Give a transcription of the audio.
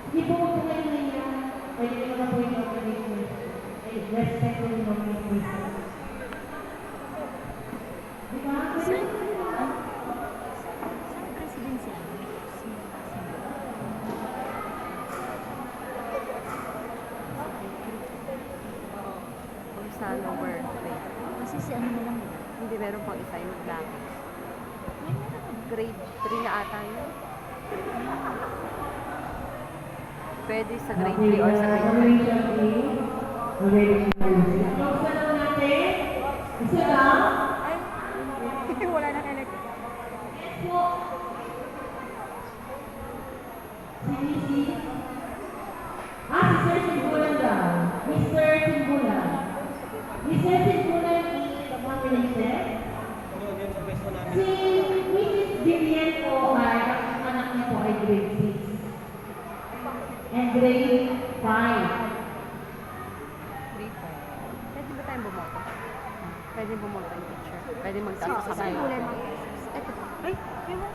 Hindi po po kayo naiya. Pwede ko na po yung organization. Respect ko yung organization. Di ba? Saan presidency? Kung sa lower grade. Kasi si ano na lang. Hindi meron pang isa yung black. Grade 3 na ata yun. Pwede sa grade 3 or sa grade 5. Operation A. Already closed. Close na lang natin. Isa lang. Ay, wala na elect. Yes po. CBC. Si Sir Timbulan daw. Mr. Timbulan. Mr. Timbulan is nominated. Si Mrs. Vivian po ay ang anak niya po ay grade 6. And grade 5. Grade 5. Pwede ba tayong bumoto? Pwede bumoto yung teacher. Pwede magtaas sa Saan kayo. ulit? Ito. Ay,